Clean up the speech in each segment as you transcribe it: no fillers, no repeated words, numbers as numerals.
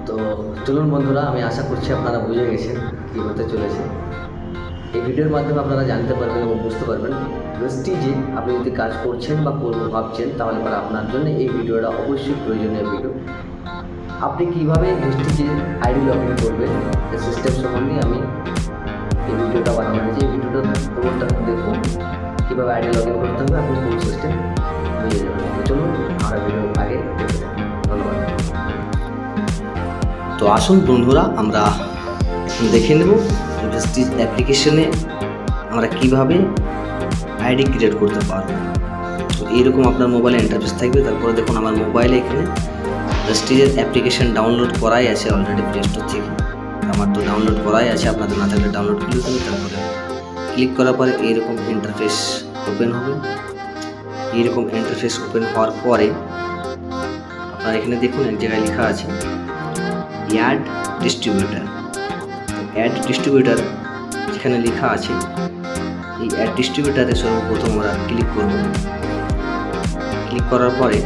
তো চলুন বন্ধুরা, আমি আশা করছি আপনারা বুঝে গেছেন কী হতে চলেছে। এই ভিডিওর মাধ্যমে আপনারা জানতে পারবেন এবং বুঝতে পারবেন প্রেস্টিজে আপনি যদি কাজ করছেন বা করবো ভাবছেন, তাহলে পরে আপনার জন্য এই ভিডিওটা অবশ্যই প্রয়োজনীয় ভিডিও। আপনি কীভাবে প্রেস্টিজে আইডি লগ ইন করবেন এই সিস্টেম সম্বন্ধে আমি এই ভিডিওটা বানানো হয়েছে। এই ভিডিওটা পুরোটা দেখুন, কীভাবে আইডি লগ ইন করতে হবে, আপনি ফুল সিস্টেম বুঝে যাবেন। চলুন আমরা ভিডিও আগে দেখতে থাকি। ধন্যবাদ। তো আসুন বন্ধুরা, আমরা দেখে নেব প্রেস্টিজ অ্যাপ্লিকেশনে আমরা কিভাবে আইডি ক্রিয়েট করতে পারবো। তো এইরকম আপনার মোবাইলে ইন্টারফেস থাকবে। তারপরে দেখুন আমার মোবাইলে এখানে প্রেস্টিজের অ্যাপ্লিকেশন ডাউনলোড করাই আছে অলরেডি প্লে স্টোর থেকে। আমার তো ডাউনলোড করাই আছে, আপনাদের না থাকলে ডাউনলোড করে দেবে। তারপরে ক্লিক করার পরে এইরকম ইন্টারফেস ওপেন হবে। এইরকম ইন্টারফেস ওপেন হওয়ার পরে আপনারা এখানে দেখুন এক জায়গায় লেখা আছে অ্যাড ডিস্ট্রিবিউটার। অ্যাড ডিস্ট্রিবিউটার যেখানে লেখা আছে, এই অ্যাড ডিস্ট্রিবিউটারে সর্বপ্রথম আমরা ক্লিক করব। ক্লিক করার পরে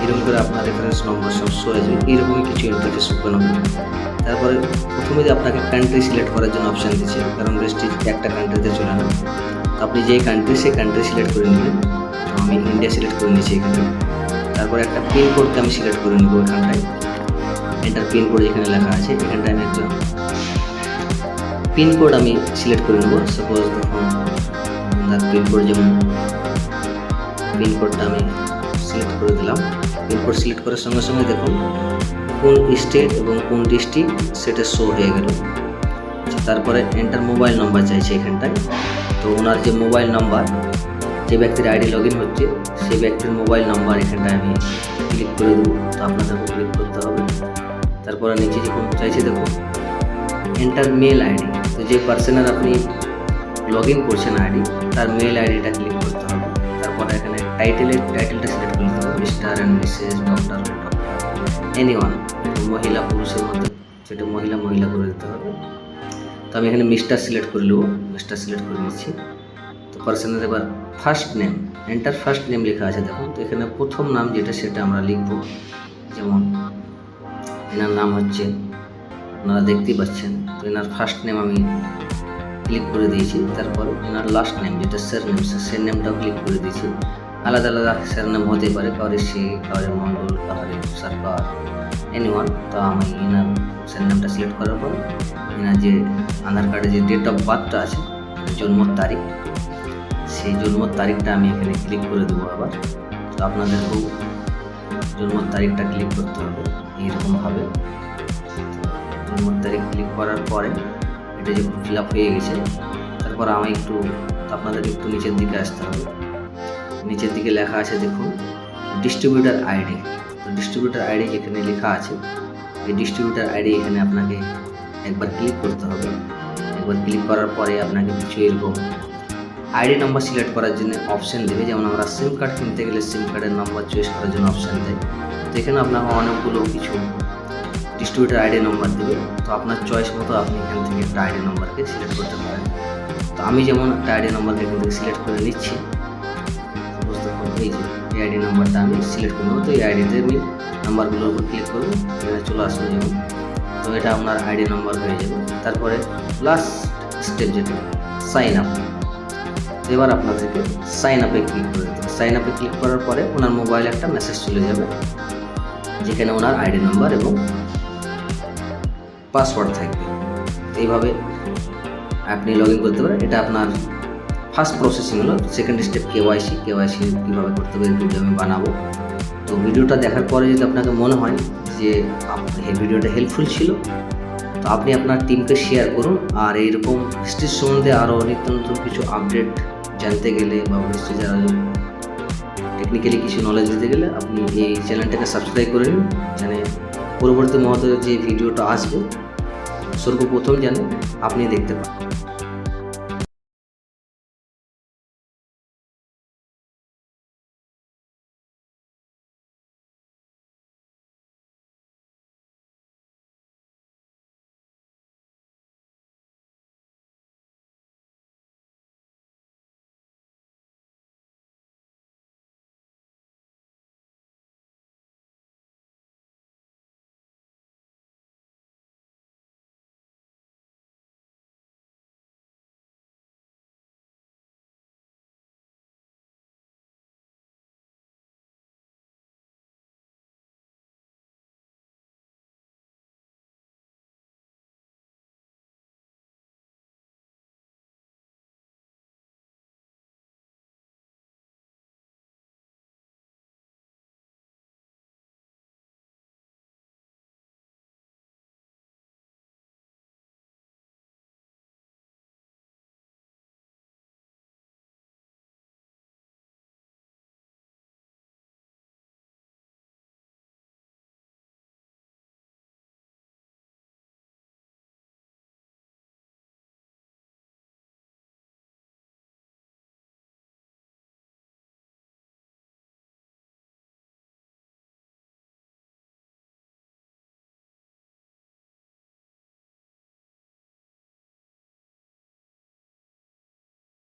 এরকম করে আপনার রেফারেন্স নম্বর সব শো হয়ে যাবে। এইরকমই কিছু ইন্টারফেস ওপেন হবে। তারপরে প্রথমে যে আপনাকে কান্ট্রি সিলেক্ট করার জন্য অপশান দিচ্ছে, কারণ প্রেস্টিজ একটা কান্ট্রিতে চলে না। তো আপনি যেই কান্ট্রি সেই কান্ট্রি সিলেক্ট করে নেবেন। তো আমি ইন্ডিয়া সিলেক্ট করে নিয়েছি এখানে। তারপরে একটা পিন কোডকে আমি সিলেক্ট করে নেবো এখানটায়। এন্টার পিন কোড যেখানে লেখা আছে এখানটায় আমি একটা পিন কোড আমি সিলেক্ট করে নেবো। সাপোজ দেখুন পিন কোড, যেমন পিন কোডটা আমি সিলেক্ট করে দিলাম। পিন কোড সিলেক্ট করার সঙ্গে সঙ্গে দেখুন কোন স্টেট এবং কোন ডিস্ট্রিক্ট সেটা শো হয়ে গেল। তারপরে এন্টার মোবাইল নাম্বার চাইছে এখানটায়। তো ওনার যে মোবাইল নাম্বার, যে ব্যক্তির আইডি লগ ইন হচ্ছে সেই ব্যক্তির মোবাইল নাম্বার এখানটায় আমি ক্লিক করে দেবো। তো আপনাদেরকে ক্লিক করতে হবে। তারপরে নিচে যখন চাইছে দেখুন এন্টার মেল আইডি। তো যে পার্সনের আপনি লগ ইন করছেন আইডি, তার মেল আইডিটা ক্লিক করতে হবে। তারপরে এখানে টাইটেলটা সিলেক্ট করতে হবে, mister and Mrs, doctor, anyone, মহিলা পুরুষের মধ্যে সেটা মহিলা করে দিতে হবে। তো আমি এখানে মিস্টার সিলেক্ট করে নেবো, মিস্টার সিলেক্ট করে নিচ্ছি। তো পার্সনের এবার first name, enter first name লেখা আছে দেখুন। তো এখানে প্রথম নাম যেটা সেটা আমরা লিখবো। যেমন এনার নাম হচ্ছে, আপনারা দেখতেই পাচ্ছেন। তো এনার ফার্স্ট নেম আমি ক্লিক করে দিয়েছি। তারপর এনার লাস্ট নেম যেটা সের নেমটাও ক্লিক করে দিয়েছি। আলাদা আলাদা সের নেম হতে পারে, কাউরে সে, কাউরে মণ্ডল, কাউরে সরকার, এনিওয়ান। তো আমি এনার সের নেমটা সিলেক্ট করার পর এনার যে আধার কার্ডে যে ডেট অফ বার্থটা আছে, জন্মর তারিখ, সেই জন্মর তারিখটা আমি এখানে ক্লিক করে দেবো আবার। তো আপনাদেরকেও জন্মর তারিখটা ক্লিক করতে হবে এইরকমভাবে। জন্মর তারিখ ক্লিক করার পরে এটা যখন ফিল আপ হয়ে গেছে, তারপর আমি আপনাদের একটু নিচের দিকে আসতে হবে। নিচের দিকে লেখা আছে দেখুন ডিস্ট্রিবিউটার আইডি। তো ডিস্ট্রিবিউটার আইডি এখানে লেখা আছে, এই ডিস্ট্রিবিউটার আইডি এখানে আপনাকে একবার ক্লিক করতে হবে। একবার ক্লিক করার পরে আপনাকে কিছু এরকম আইডি নাম্বার সিলেক্ট করার জন্য অপশান দেবে। যেমন আমরা সিম কার্ড কিনতে গেলে সিম কার্ডের নাম্বার চয়েস করার জন্য অপশান দেয়। তো এখানে আপনাকে অনেকগুলো কিছু ডিস্ট্রিবিউটার আইডি নাম্বার দেবে। তো আপনার চয়েস মতো আপনি এখান থেকে একটা আইডি নাম্বারকে সিলেক্ট করতে পারেন। তো আমি যেমন একটা আইডি নাম্বারকে এখান থেকে সিলেক্ট করে নিচ্ছি। এই যে এই আইডি নাম্বারটা আমি সিলেক্ট করে নেবো। তো এই আইডিতে আমি নাম্বারগুলোর উপর ক্লিক করবো, এখানে চলে আসবে যেমন। তো এটা আপনার আইডি নাম্বার হয়ে যাবে। তারপরে লাস্ট স্টেপ যেটা সাইন আপ। এবার আপনাদেরকে সাইন আপে ক্লিক করে দিতে হবে। সাইন আপে ক্লিক করার পরে ওনার মোবাইলে একটা মেসেজ চলে যাবে, যেখানে ওনার আইডি নাম্বার এবং পাসওয়ার্ড থাকবে। এইভাবে আপনি লগ ইন করতে পারেন। এটা আপনার ফার্স্ট প্রসেসিং হলো। সেকেন্ড স্টেপ কেওয়াইসি কীভাবে করতে হবে ভিডিও আমি বানাবো। তো ভিডিওটা দেখার পরে যদি আপনাকে মনে হয় যে এই ভিডিওটা হেল্পফুল ছিল, তো আপনি আপনার টিমকে শেয়ার করুন। আর এইরকম প্রেস্টিজ সম্বন্ধে আরও নিত্য নতুন কিছু আপডেট জানতে গেলে বা প্রেস্টিজের আরও টেকনিক্যালি কিছু নলেজ দিতে গেলে আপনি এই চ্যানেলটাকে সাবস্ক্রাইব করে নিন, যেন পরবর্তী মুহূর্তে যে ভিডিওটা আসবে সর্বপ্রথম যেন আপনি দেখতে পান।